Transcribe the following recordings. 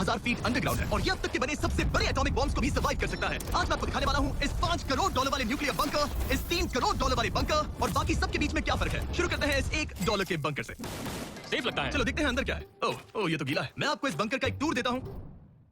30,000 feet underground है और ये अब तक के बने सबसे बड़े एटॉमिक बॉम्ब्स को भी सर्वाइव कर सकता है। आज मैं आपको दिखाने वाला हूँ इस $5 करोड़ वाले न्यूक्लियर बंकर, इस $3 करोड़ वाले बंकर और बाकी सबके बीच में क्या फर्क है। शुरू करते हैं इस $1 के बंकर से। सेफ लगता है। चलो देखते हैं अंदर क्या है। ओह ये तो गीला है। मैं आपको इस बंकर का एक टूर देता हूँ।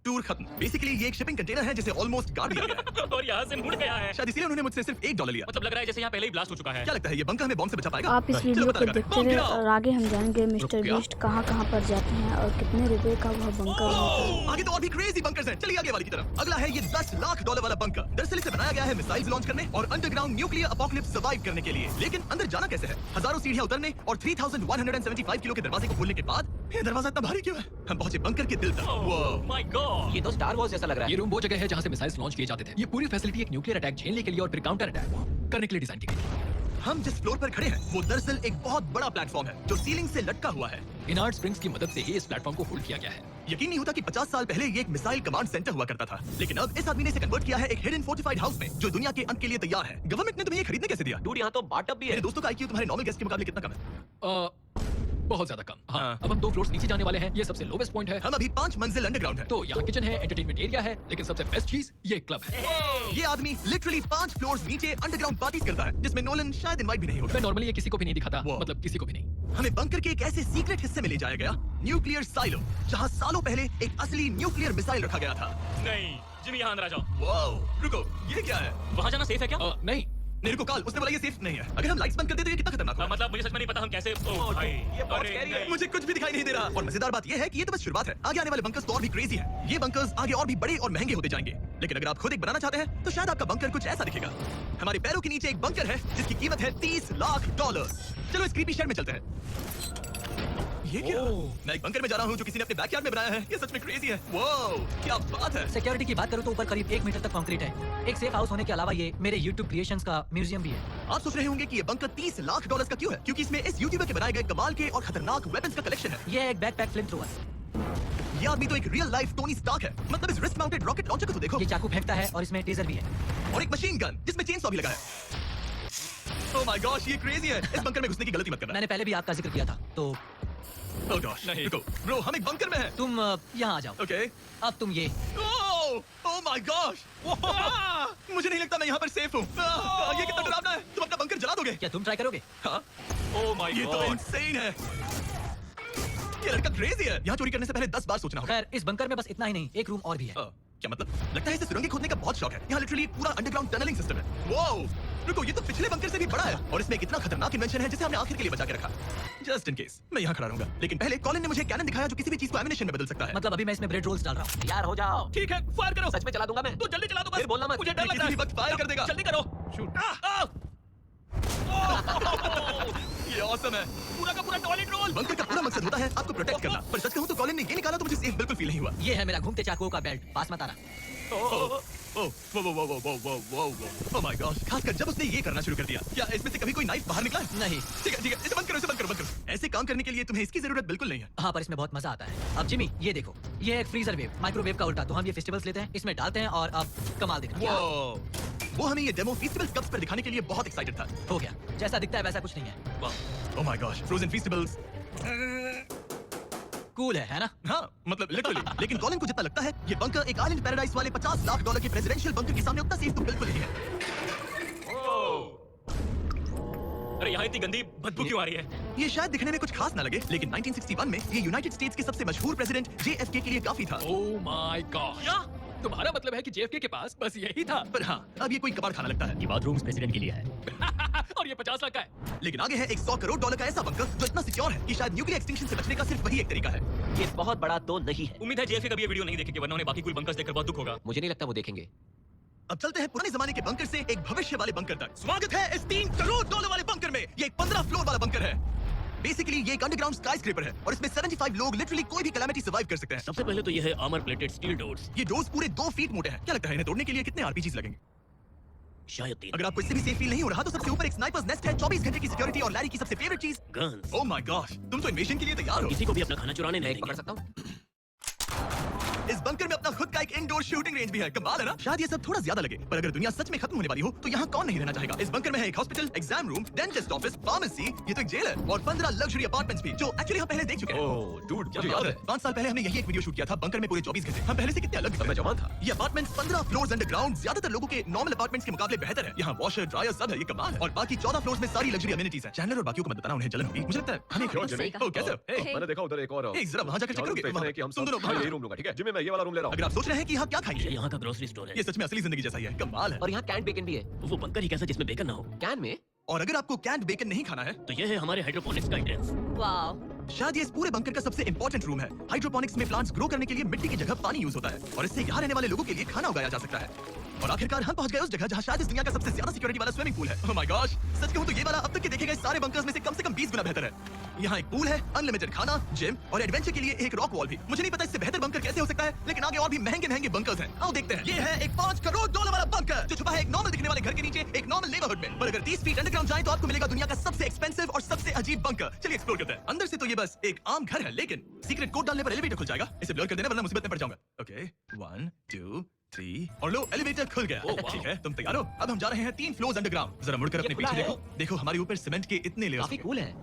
टूर खत्म। बेसिकली ये एक शिपिंग कंटेनर है जिसे ऑलमोस्ट गाड़ दिया गया है और यहाँ से मुड़ गया है। शायद इसीलिए उन्होंने मुझसे सिर्फ $1 लिया। मतलब लग रहा है जैसे यहाँ पहले ही ब्लास्ट हो चुका है। क्या लगता है ये बंकर हमें बॉम्ब से बचा पाएगा? आप इस वीडियो को देखते रहे और आगे हम जानेंगे मिस्टर बीस्ट कहाँ पर जाते हैं और कितने रुपए का वह बंकर होता है। आगे तो और भी क्रेजी बंकर्स हैं। चलिए आगे वाली की तरफ। अगला है ये $10 लाख वाला बंकर। दरअसल इसे बनाया गया है मिसाइल्स लॉन्च करने और अंडरग्राउंड न्यूक्लियर अपोकलिप्स सर्वाइव करने के लिए। लेकिन अंदर जाना कैसे है? हजारों सीढ़ियां उतरने और 3175 किलो के दरवाजे को खोलने के बाद ये दरवाजा इतना भारी क्यों है? हम पहुंचे बंकर के दिल तक। माय गॉड, ये तो स्टार वॉर्स जैसा लग रहा है। ये रूम वो जगह है जहाँ से मिसाइल्स लॉन्च किए जाते थे। ये पूरी फैसिलिटी एक न्यूक्लियर अटैक झेलने के लिए और फिर काउंटर अटैक करने के लिए डिजाइन की गई है। हम जिस फ्लोर पर खड़े हैं वो दरअसल एक बहुत बड़ा प्लेटफॉर्म है जो सीलिंग से लटका हुआ है। इनार्ड स्प्रिंग्स की मदद से ही इस प्लेटफॉर्म को होल्ड किया गया है। यकीन नहीं होता कि 50 साल पहले ये एक मिसाइल कमांड सेंटर हुआ करता था, लेकिन अब इस आदमी ने इसे कन्वर्ट किया है एक हिडन फोर्टिफाइड हाउस में जो दुनिया के अंत के लिए तैयार है। गवर्नमेंट ने तुम्हें ये खरीदने कैसे दिया? डूड, यहाँ तो बाटअप भी है। मेरे दोस्तों का IQ तुम्हारे नॉर्मल गेस्ट के मुकाबले कितना कम है? बहुत ज्यादा कम। हाँ, हाँ। अब हम 2 फ्लोर्स नीचे जाने वाले हैं। ये सबसे लोवेस्ट पॉइंट है। हम अभी 5 मंजिल अंडरग्राउंड है। तो यहाँ किचन है, एंटरटेनमेंट एरिया है, लेकिन सबसे बेस्ट चीज ये क्लब है। ये आदमी लिटरली 5 फ्लोर्स नीचे अंडरग्राउंड पार्टीज करता है जिसमें नोलन शायद इनवाइट भी नहीं होगा। मैं नॉर्मली ये किसी को भी नहीं दिखाता, वो। मतलब किसी को भी नहीं। हमें बंकर के एक ऐसे सीक्रेट हिस्से में ले जाया गया, न्यूक्लियर साइलो, जहाँ सालों पहले एक असली न्यूक्लियर मिसाइल रखा गया था। नहीं जिमी, यहाँ अंदर आ जाओ। वाओ, रुको, ये क्या है? वहाँ जाना सेफ है क्या? नहीं, मेरे को कॉल, उसने बोला ये सेफ नहीं है। अगर हम लाइट्स बंद कर दें तो ये कितना खतरनाक होगा? मतलब मुझे सच में नहीं पता हम कैसे। ओह भाई, ये बहुत अरे scary है। नहीं। मुझे कुछ भी दिखाई नहीं दे रहा। और मजेदार बात यह है कि ये तो बस शुरुआत है। आगे आने वाले बंकर्स तो और भी क्रेजी हैं। ये बंकर्स आगे और भी बड़े और महंगे होते जाएंगे। लेकिन अगर आप खुद एक बनाना चाहते हैं तो शायद आपका बंकर कुछ ऐसा दिखेगा। हमारे पैरों के नीचे एक बंकर है जिसकी कीमत है $30 लाख। चलो इस क्रीपी शेड में चलते हैं। ये क्या? मैं एक बंकर में जा रहा हूँ जो किसी ने अपने बैकयार्ड में बनाया है। ये सच में क्रेजी है। वाओ, क्या बात है। सिक्योरिटी की बात करूँ तो ऊपर करीब 1 मीटर तक कंक्रीट है। एक सेफ हाउस होने के अलावा ये मेरे YouTube क्रिएशंस का म्यूजियम भी है। आप सोच रहे होंगे कि ये बंकर $30 लाख का क्यों है? क्योंकि इसमें इस यूट्यूबर के बनाए गए कमाल के और खतरनाक वेपन्स का कलेक्शन है। ये एक बैकपैक फ्लेम थ्रोवर। ये आदमी तो एक रियल लाइफ टोनी स्टार्क है। मतलब इस रिस्ट माउंटेड रॉकेट लॉन्चर को तो देखो। ये चाकू फेंकता है और इसमें टेजर भी है। और एक मशीन गन जिसमें चेन सॉ भी लगा है। ओह माय गॉश, ये क्रेजी है। इस बंकर में घुसने की गलती मत करना। मैंने पहले भी आपका जिक्र किया था, तो ओह गॉश, नहीं। रुको ब्रो, हम एक बंकर में हैं। तुम यहाँ आ जाओ। ओके। अब तुम ये ओह माय गॉश, मुझे नहीं लगता मैं यहाँ पर सेफ हूँ। ये कितना डरावना है। तुम अपना बंकर जला दोगे? क्या तुम ट्राई करोगे? हाँ, ओह माय ये तो गॉड। इंसेन है। ये लड़का क्रेजी है। यहाँ चोरी करने से पहले 10 बार सोचना होगा। खैर, इस बंकर में बस इतना ही नहीं, एक रूम और भी है। क्या मतलब? लगता है इसे सुरंगें खोदने का बहुत शौक है। यहाँ लिटरली पूरा अंडरग्राउंड टनलिंग सिस्टम है। वाओ, रुको, ये तो पिछले बंकर से भी बड़ा है और इसमें एक इतना खतरनाक इन्वेंशन है जिसे हमने आखिर के लिए बचा के रखा। जस्ट इन केस मैं यहाँ खड़ा रहूंगा। लेकिन पहले कॉलिन ने मुझे कैनन दिखाया जो किसी भी चीज को एमिनेशन में बदल सकता है। मतलब अभी मैं इसमें ब्रेड रोल्स डाल रहा हूँ। तैयार हो जाओ। ठीक है, फायर करो। सच में चला दूंगा मैं। तो जल्दी चला दो बस। फिर बोलना मत। मुझे डर ये लगता किसी है। भी वक्त फायर कर देगा। जल्दी करो। शूट। ये ऑसम है। पूरा का पूरा टॉयलेट रोल। बंकर का पूरा मकसद होता है आपको प्रोटेक्ट करना। पर सच कहूँ तो कॉलिन ने ये निकाला तो मुझे सेफ बिल्कुल फील नहीं हुआ। ये है मेरा घूमते चाकुओं का बेल्ट। पास मत आना। ओह माय गॉड, खासकर जब उसने ये करना शुरू कर दिया। क्या इसमें से कभी कोई नाइफ बाहर निकला? नहीं। ठीक है, इसे बंद करो, इसे बंद करो, बंद करो। ऐसे काम करने के लिए तुम्हें इसकी जरूरत बिल्कुल नहीं है। हाँ, पर इसमें बहुत मजा आता है। अब जिमी, ये देखो, ये एक फ्रीजर वेव, माइक्रोवेव का उल्टा। तो हम ये फेस्टिवल्स लेते हैं, इसमें डालते हैं और अब कमाल दिखना। वो हमें ये डेमो फेस्टिवल्स कप्स पर दिखाने के लिए बहुत एक्साइटेड था। हो गया, जैसा दिखता है वैसा कुछ नहीं है। Oh my gosh, frozen festivals. Cool है ना? हाँ, मतलब लिटरली। लेकिन कॉलिन को जितना लगता है ये बंकर एक आइलैंड पैराडाइज वाले $50 लाख के प्रेसिडेंशियल बंकर के सामने उतना सेफ तो बिल्कुल नहीं है। अरे यहाँ इतनी गंदी बदबू क्यों आ रही है? ये शायद दिखने में कुछ खास ना लगे, लेकिन 1961 में ये यूनाइटेड स्टेट्स के सबसे मशहूर प्रेसिडेंट JFK के लिए काफी था। ओह माय गॉड, क्या? तुम्हारा मतलब है कि JFK के पास बस यही था? पर हाँ, अब ये कोई कबाड़ खाना लगता है। ये बाथरूम प्रेसिडेंट के लिए है। और ये 50 लाख का है। लेकिन आगे है एक $100 करोड़ का ऐसा बंकर जो इतना सिक्योर है कि शायद न्यूक्लियर एक्सटिंक्शन से बचने का सिर्फ वही एक तरीका है। ये बहुत बड़ा तो नहीं है। उम्मीद है JFK कभी ये वीडियो नहीं देखेंगे, वरना उन्हें बाकी कुल बंकर्स देखकर बहुत दुख होगा। मुझे नहीं लगता वो देखेंगे। अब चलते हैं पुराने जमाने के बंकर से एक भविष्य वाले बंकर तक। स्वागत है इस $3 करोड़ वाले बंकर में। ये एक 15 फ्लोर वाला बंकर है। बेसिकली ये एक अंडरग्राउंड स्काईस्क्रेपर है और इसमें 75 लोग लिटरली कोई भी कैलामिटी सर्वाइव कर सकते हैं। सबसे पहले तो ये है आर्मर प्लेटेड स्टील डोर्स। ये डोर्स पूरे 2 फीट मोटे हैं। क्या लगता है इन्हें तोड़ने के लिए कितने RPGs लगेंगे? शायद 3 अगर आपको इससे भी सेफ फील नहीं हो रहा तो सबसे ऊपर एक स्नाइपर्स नेस्ट है, 24 घंटे की सिक्योरिटी और लैरी की सबसे फेवरेट चीज गन्स। ओह माय गॉश, तुम तो इन्वेशन के लिए तैयार हो। किसी को भी अपना खाना चुराने नहीं पकड़ देंगे। सकता हूँ। इस बंकर में अपना खुद का एक इंडोर शूटिंग रेंज भी है। कमाल है ना? शायद ये सब थोड़ा ज्यादा लगे, पर अगर दुनिया सच में खत्म होने वाली हो तो यहाँ कौन नहीं रहना चाहेगा। इस बंकर में है एक hospital, exam room, dentist office, pharmacy, ये तो एक जेल है, और 15 लग्जरी अपार्टमेंट्स भी, जो एक्चुअली हम पहले देख चुके हैं। ओह डूड, मुझे याद है 5 साल पहले हमने यही एक वीडियो शूट किया था बंकर में पूरे 24 घंटे। हम पहले से कितने अलग दिख रहे हैं। जवान था। ये अपार्टमेंट्स 15 फ्लोर्स अंडरग्राउंड ज्यादातर लोगों के नॉर्मल अपार्टमेंट्स के मुकाबले बेहतर है। यहाँ वॉशर, ड्रायर सब है, ये कमाल है। और बाकी 14 फ्लोर्स में सारी लग्जरी अमेनिटीज है। चैंडलर और बाकियों को मत बताना, उन्हें जलन होगी। मुझे लगता है हमें क्यों जिमी? ओह, कैसे हो? ए, मैंने देखा उधर एक और जरा वहाँ जाकर चेक करोगे? देखते हैं कि हम तुम दोनों सब यही रूम लूंगा, ठीक है? जिमी मैं ये वाला रूम ले रहा हूँ। अगर आप सोच रहे हैं कि यहाँ क्या खाएंगे, यहाँ का ग्रोसरी स्टोर है। ये सच में असली जिंदगी जैसा ही है। कमाल है। और यहाँ कैंट बेकन भी है। वो बंकर ही कैसा जिसमें बेकन ना हो। कैन में? और अगर आपको कैंड बेकन नहीं खाना है, तो ये है हमारे हाइड्रोपोनिक्स का एंट्रेंस। वाव। शायद ये इस पूरे बंकर का सबसे इंपॉर्टेंट रूम है। हाइड्रोपोनिक्स में प्लांट्स ग्रो करने के लिए मिट्टी की जगह पानी यूज होता है, और इससे यहाँ रहने वाले लोगों के लिए खाना उगाया जा सकता है। और आखिरकार हम पहुंच गए उस जगह जहाँ शायद इस दुनिया का सबसे ज्यादा सिक्योरिटी वाला स्विमिंग पूल है। ओह माय गॉश, सच कहूं तो ये वाला अब तक के देखे गए सारे बंकर्स में से कम 20 गुना बेहतर है। यहाँ एक पूल है, अनलिमिटेड खाना, जिम और एडवेंचर के लिए एक रॉक वॉल भी। मुझे नहीं पता इससे बेहतर बंकर कैसे हो सकता है, लेकिन आगे और भी महंगे महंगे बंकर्स हैं। आओ देखते हैं। ये है एक $5 करोड़ वाला बंकर जो छुपा है एक नॉर्मल दिखने वाले घर के नीचे एक नॉर्मल नेबरहुड में। पर अगर 30 फीट अंडरग्राउंड जाए तो आपको मिलेगा दुनिया का सबसे एक्सपेंसिव और सबसे अजीब बंकर। चलिए एक्सप्लोर करते हैं। अंदर से तो ये बस एक आम घर है, लेकिन सीक्रेट कोड डालने पर एलिवेटर खुल जाएगा। इसे ब्लर कर देना वरना मुसीबत में पड़ जाऊंगा। ओके 1 2 3 और लो, एलिवेटर खुल गया। ठीक है, तुम तैयार हो? अब हम जा रहे हैं 3 फ्लोर्स अंडरग्राउंड। जरा मुड़कर अपने खुला पीछे है। देखो। देखो हमारे ऊपर सीमेंट के इतने लेयर्स। काफी कूल है।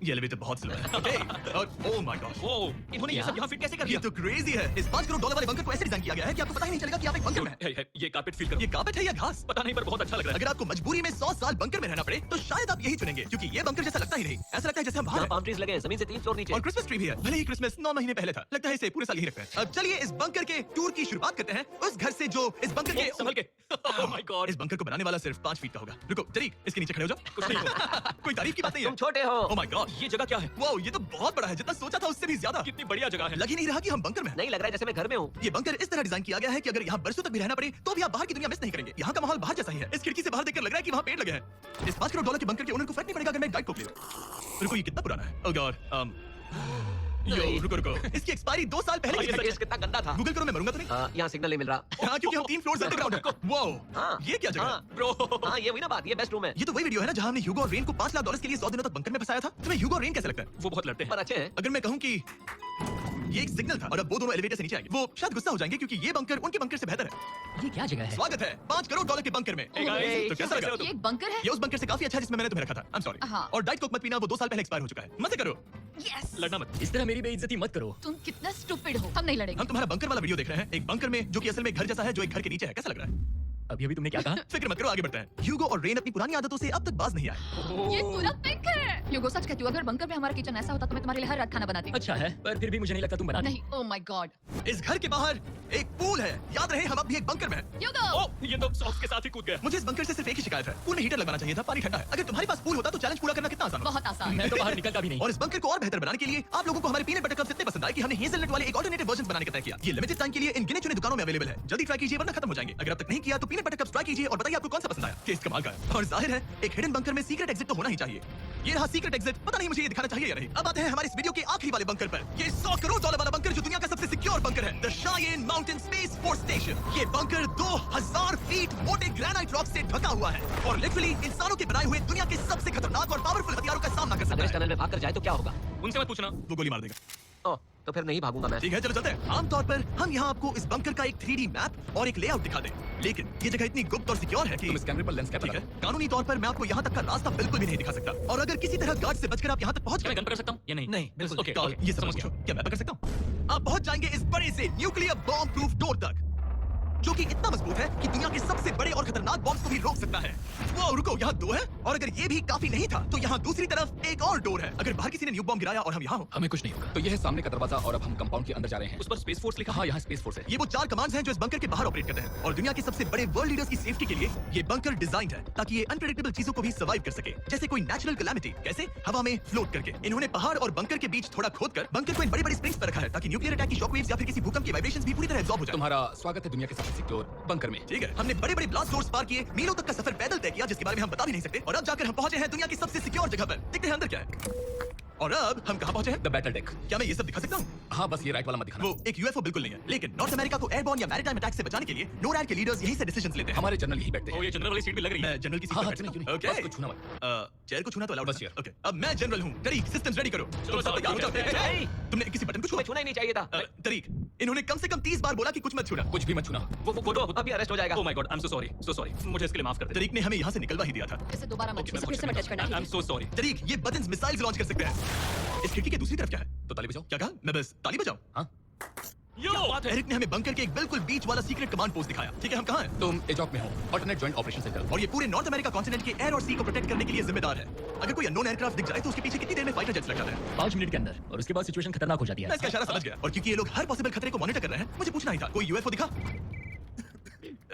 ये एलिवेटर बहुत स्लो है। ओके, और ओह माय गॉड, ओह, इन्होंने ये सब यहाँ फिट कैसे कर ये दिया? तो क्रेजी है। इस $5 करोड़ वाले बंकर को ऐसे डिजाइन किया गया है कि आपको पता ही नहीं चलेगा कि आप एक बंकर में हैं। हे, ये कारपेट फील करो। ये कार्पेट है या घास? पता नहीं पर बहुत अच्छा लग रहा है। अगर आपको मजबूरी में 100 साल बंकर में रहना पड़े तो शायद आप यही चुनेंगे, क्योंकि ये बंकर जैसा लगता ही नहीं। ऐसा लगता है जैसे हम बाहर यहाँ हैं। पाम ट्रीज लगे हैं, जमीन से 3 फ्लोर नीचे। और क्रिसमस ट्री भी है। भले ही क्रिसमस 9 महीने पहले था, लगता है इसे पूरे साल यही रखते हैं। अब चलिए इस बंकर के टूर की शुरुआत करते हैं उस घर से जो इस बंकर के संभल के। ओह माय गॉड, इस बंकर को बनाने वाला सिर्फ 5 फीट का होगा। रुको जरीक, इसके नीचे खड़े हो जाओ। कुछ नहीं हुआ। कोई तारीफ की बात नहीं है। तुम छोटे हो। ओह माय गॉड, ये जगह क्या है? वाओ, ये तो बहुत बड़ा है, जितना सोचा था उससे भी ज्यादा। कितनी बढ़िया जगह है। लग ही नहीं रहा कि हम बंकर में हैं। नहीं लग रहा है जैसे मैं घर में हूँ। ये बंकर इस तरह डिजाइन किया गया है कि अगर यहाँ बरसों तक भी रहना पड़े तो भी आप बाहर की दुनिया मिस नहीं करेंगे। यहाँ का माहौल बाहर जैसा ही है। इस खिड़की से बाहर देखकर लग रहा है कि वहाँ पेड़ लगे हैं। इस $5 करोड़ के बंकर के ओनर को फर्क नहीं पड़ेगा अगर मैं गाइड को ले लूं। रुको, ये कितना पुराना है? ओह गॉड, यो रुको, इसकी एक्सपायरी 2 साल पहले की है। टेस्ट कितना गंदा था। गूगल करो, मैं मरूंगा तो नहीं। यहाँ सिग्नल नहीं मिल रहा। हाँ, क्योंकि हम 3 फ्लोर्स अंडरग्राउंड हैं। वाओ, हाँ, ये क्या जगह है? हाँ, ब्रो, हाँ, ये हुई ना बात। ये बेस्ट रूम है। ये तो वही वीडियो है ना जहाँ हमने ह्यूगो और रेन को $5 लाख के लिए 100 दिनों तक बंकर में फंसाया था। तुम्हें ह्यूगो और रेन कैसे लगता है? वो बहुत लड़ते हैं। पर अच्छे हैं। अगर मैं कहूँ कि ये एक सिग्नल था और अब वो दोनों एलिवेटर से नीचे आएंगे, वो शायद गुस्सा हो जाएंगे क्योंकि ये बंकर उनके बंकर से बेहतर है। ये क्या जगह है? स्वागत है $5 करोड़ के बंकर में। Hey guys, तो कैसा लगा? ये एक बंकर है? ये उस बंकर से काफी अच्छा है जिसमें मैंने तुम्हें रखा था। I'm sorry। हाँ। और डाइट कोक मत पीना, वो 2 साल पहले एक्सपायर हो चुका है। मजे करो। यस। लड़ना मत। इस तरह मेरी बेइज्जती मत करो। तुम कितना स्टूपिड हो। हम नहीं लड़ेंगे। हम तुम्हारा बंकर वाला वीडियो देख रहे हैं, एक बंकर में जो कि असल में घर जैसा है, जो एक घर के नीचे है। कैसा लग रहा है? अभी तुमने क्या कहा? फिक्र मत करो, आगे बढ़ते हैं। ह्यूगो और रेन अपनी पुरानी आदतों से अब तक बाज नहीं आए। ये पूरा पिंक है। ह्यूगो, सच कहती हूँ, अगर बंकर में हमारा किचन ऐसा होता तो मैं तुम्हारे लिए हर रात खाना बनाती। अच्छा है, पर फिर भी मुझे नहीं लगता तुम बना नहीं। Oh my God. इस घर के बाहर एक पूल है। याद रहे हम अब भी एक बंकर में हैं। ह्यूगो। ओह, ये तो सॉक्स के साथ ही कूद गया। मुझे इस बंकर से सिर्फ एक ही शिकायत है, पूल में हीटर लगवाना चाहिए था, पानी ठंडा है। अगर तुम्हारे पास पूल होता तो चैलेंज पूरा करना कितना आसान होता। बहुत आसान। मैं तो बाहर निकलता भी नहीं। और इस बंकर को और बेहतर बनाने के लिए आप लोगों को हमारे पीनट बटर कप्स इतने पसंद आए कि हमने हेज़लनट वाले एक ऑल्टरनेटिव वर्जन बनाने का तय किया। ये लिमिटेड टाइम के लिए इन गिने चुने दुकानों में अवेलेबल है। जल्दी ट्राई कीजिए वरना खत्म हो जाएंगे। अगर अब तक नहीं किया तो पीनट बटर कप्स ट्राई कीजिए और बताइए आपको कौन सा पसंद आया। टेस्ट कमाल का है और जाहिर है एक हिडन बंकर में सीक्रेट एग्जिट तो होना ही चाहिए। ये रहा सीक्रेट एग्जिट। पता नहीं मुझे ये दिखाना चाहिए या नहीं। अब आते हैं हमारे इस वीडियो के आखिरी वाले बंकर पर। ये $100 करोड़ वाला बंकर जो दुनिया का सबसे सिक्योर बंकर है, the Cheyenne mountain space force station. ये बंकर 2000 फीट मोटे ग्रेनाइट रॉक से ढका हुआ है और लिटरली इंसानों के बनाए हुए दुनिया के सबसे खतरनाक और पावरफुल हथियारों का सामना कर सकता अगर इस है। टनल में भाग कर जाए तो क्या होगा? उनसे मत पूछना। वो गोली मार देगा। ओह, तो फिर नहीं भागूंगा मैं। ठीक है, चलो चलते हैं। आमतौर पर हम यहाँ आपको इस बंकर का एक 3D मैप और एक लेआउट दिखा दें, लेकिन ये जगह इतनी गुप्त और सिक्योर है कि तुम इस कैमरे पर लेंस कैप ठीक है, लगाओ। कानूनी तौर पर मैं आपको यहाँ तक का रास्ता बिल्कुल भी नहीं दिखा सकता। और अगर किसी तरह गार्ड से बचकर आप यहाँ तक पहुँच क्या मैं गए, गन पकड़ सकता हूँ या नहीं? नहीं, बिल्कुल ओके, तो ओके, ये समझ गया। क्या मैं पकड़ सकता हूँ? आप पहुँच जाएंगे इस बड़े से न्यूक्लियर बॉम्ब प्रूफ डोर तक, जो कि इतना मजबूत है कि दुनिया के सबसे बड़े और खतरनाक बॉम्ब्स को भी रोक सकता है। वो रुको, यहाँ 2 है और अगर ये भी काफी नहीं था तो यहाँ दूसरी तरफ एक और डोर है। अगर बाहर किसी ने न्यू बॉम्ब गिराया और हम यहाँ हो। हमें कुछ नहीं होगा। तो ये है सामने का दरवाजा और अब हम कंपाउंड के अंदर जा रहे हैं। उस पर स्पेस फोर्स लिखा। हाँ, यहाँ स्पेस फोर्स है। ये वो 4 कमांड्स हैं जो इस बंकर के बाहर ऑपरेट करते हैं और दुनिया के सबसे बड़े वर्ल्ड लीडर्स की सेफ्टी के लिए ये बंकर डिजाइन्ड है ताकि ये अनप्रेडिक्टेबल चीजों को भी सर्वाइव कर सके, जैसे कोई नेचुरल कैलामिटी। कैसे? हवा में फ्लोट करके। इन्होंने पहाड़ और बंकर के बीच थोड़ा खोदकर बंकर को इन बड़ी-बड़ी स्प्रिंग्स पर रखा है ताकि न्यूक्लियर अटैक की शॉकवेव्स या फिर किसी भूकंप की वाइब्रेशंस भी पूरी तरह एब्जॉर्ब हो जाए। तुम्हारा स्वागत है दुनिया के सबसे सिक्योर बंकर में। ठीक है, हमने बड़े-बड़े ब्लास्ट डोर्स पार किए, मीलों तक का सफर पैदल तय किया जिसके बारे में हम बता भी नहीं सकते, और अब जाकर हम पहुंचे हैं दुनिया की सबसे सिक्योर जगह पर। देखते हैं अंदर क्या है। और अब हम कहाँ पहुंचे हैं? The battle deck. क्या मैं ये सब दिखा सकता हूँ? हाँ, बस ये राइट वाला मत दिखाना। वो एक यूएफओ बिल्कुल नहीं है, लेकिन नॉर्थ अमेरिका को एयरबॉर्न या मैरिटाइम अटैक से बचाने के लिए नोरैड के लीडर्स यहीं से डिसीजंस लेते हैं। हमारे जनरल यही बैठते ओ हैं। ये जनरल वाली सीट भी लग रही है। मैं जनरल की सीट हाँ, पर हाँ, बैठता चुनिए, हूँ। चुनिए। ओके, बस को छूना मत। चेयर को छूना तो अलाउड बस है। chair। ओके, अब मैं जनरल हूँ। तरीक, सिस्टम्स रेडी करो। तुम सब तैयार हो जाओ। Hey! तुमने किसी बटन को छुआ? छूना ही नहीं चाहिए था। तरीक, इन्होंने कम से कम 30 बार बोला कि कुछ मत छूना। कुछ भी मत छूना। वो फोटो अभी अरेस्ट हो जाएगा। Oh my God, I am so sorry मुझे इसके लिए माफ कर दे। तरीक ने हमें यहाँ से निकलवा ही दिया था। इसे दोबारा मत छू। मैं फिर से मत टच करना। I am so sorry. तरीक, ये बटन्स मिसाइल्स लॉन्च कर सकते हैं। इस खिड़की के दूसरी तरफ क्या है? तो ताली बजाओ। क्या कहा? मैं बस ताली बजाऊं? हाँ, यो बात है। एरिक ने हमें बंकर के एक बिल्कुल बीच वाला सीक्रेट कमांड पोस्ट दिखाया। ठीक है, हम कहाँ हैं? तुम एजॉक में हो, ऑल्टरनेट जॉइंट ऑपरेशन सेंटर। और ये पूरे नॉर्थ अमेरिका कॉन्टिनेंट के एयर और सी को प्रोटेक्ट करने के लिए जिम्मेदार है। अगर कोई अननोन एयरक्राफ्ट दिख जाए तो उसके पीछे कितनी देर में फाइटर जेट्स लग जाते हैं? 5 मिनट के अंदर, और उसके बाद सिचुएशन खतरनाक हो जाती मैं है। इसका इशारा समझ गया, और क्योंकि ये लोग हर पॉसिबल खतरे को मॉनिटर कर रहे हैं, मुझे पूछना ही था, कोई यूएफओ दिखा?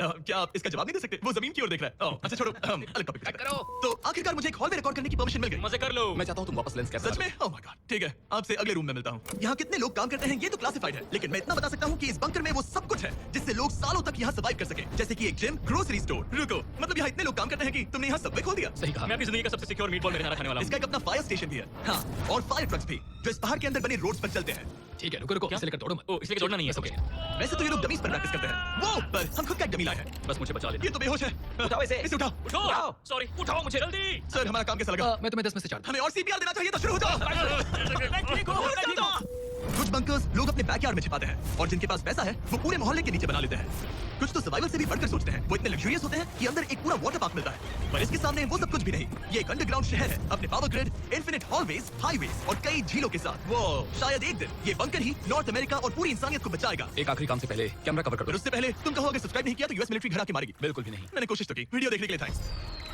क्या आप इसका जवाब नहीं दे सकते? वो जमीन की ओर देख रहा है। अच्छा छोड़ो, हम अलग टॉपिक पे करो। तो आखिरकार मुझे एक हॉल में रिकॉर्ड करने की परमिशन मिल गई। मजे कर लो। मैं चाहता हूँ तुम वापस लेंस कैसे सच में? Oh my God. ठीक है, आपसे अगले रूम में मिलता हूँ। यहाँ कितने लोग काम करते हैं ये तो क्लासिफाइड है, लेकिन मैं इतना बता सकता हूँ कि इस बंकर में वो सब कुछ है जिससे लोग सालों तक यहाँ सर्वाइव कर सके, जैसे कि एक जिम, ग्रोसरी स्टोर। रुको, मतलब यहाँ इतने लोग काम करते हैं कि तुमने यहाँ सबवे खोल दिया? सही कहा। मैं अपनी जिंदगी का सबसे सिक्योर मीटबॉल मेरे खाना खाने वाला हूँ। इसका एक अपना फायर स्टेशन भी है। हाँ, और फायर ट्रक्स भी, जो इस पहाड़ के अंदर बने रोड्स पर चलते हैं। ठीक है, रुको रुको, इसे लेकर दौड़ो मत। ओ इसलिए दौड़ना नहीं है। समझ ओके, गया। वैसे तो ये लोग डमीज पर प्रैक्टिस करते हैं, वो पर हम खुद का एक डमी लाए हैं। बस मुझे बचा लेना। ये तो बेहोश है। उठाओ इसे। इसे उठाओ। उठाओ, सॉरी, उठाओ मुझे जल्दी। सर, हमारा काम कैसा लगा? मैं तुम्हें 10 में से 4 हमें और सीपीआर देना चाहिए, तो शुरू हो जाओ। मैं ठीक हूँ, मैं ठीक हूँ। कुछ बंकर्स लोग अपने बैकयार्ड में छिपाते हैं, और जिनके पास पैसा है वो पूरे मोहल्ले के नीचे बना लेते हैं। कुछ तो सर्वाइवल से भी बढ़कर सोचते हैं। वो इतने लग्जरियस होते हैं कि अंदर एक पूरा वाटर पार्क मिलता है, पर इसके सामने वो सब कुछ भी नहीं। ये एक अंडरग्राउंड शहर है, अपने power grid, infinite hallways, highways और कई झीलों के साथ। वो शायद एक दिन ये बंकर ही नॉर्थ अमेरिका और पूरी इंसानियत को बचाएगा। एक आखिरी काम से पहले कैमरा कवर कर पर दो। उससे पहले तुम कहो, अगर सब्सक्राइब नहीं किया तो यूएस मिलिट्री घर आके मारेगी। बिल्कुल भी नहीं। मैंने कोशिश तो की। वीडियो देखने के लिए थैंक्स।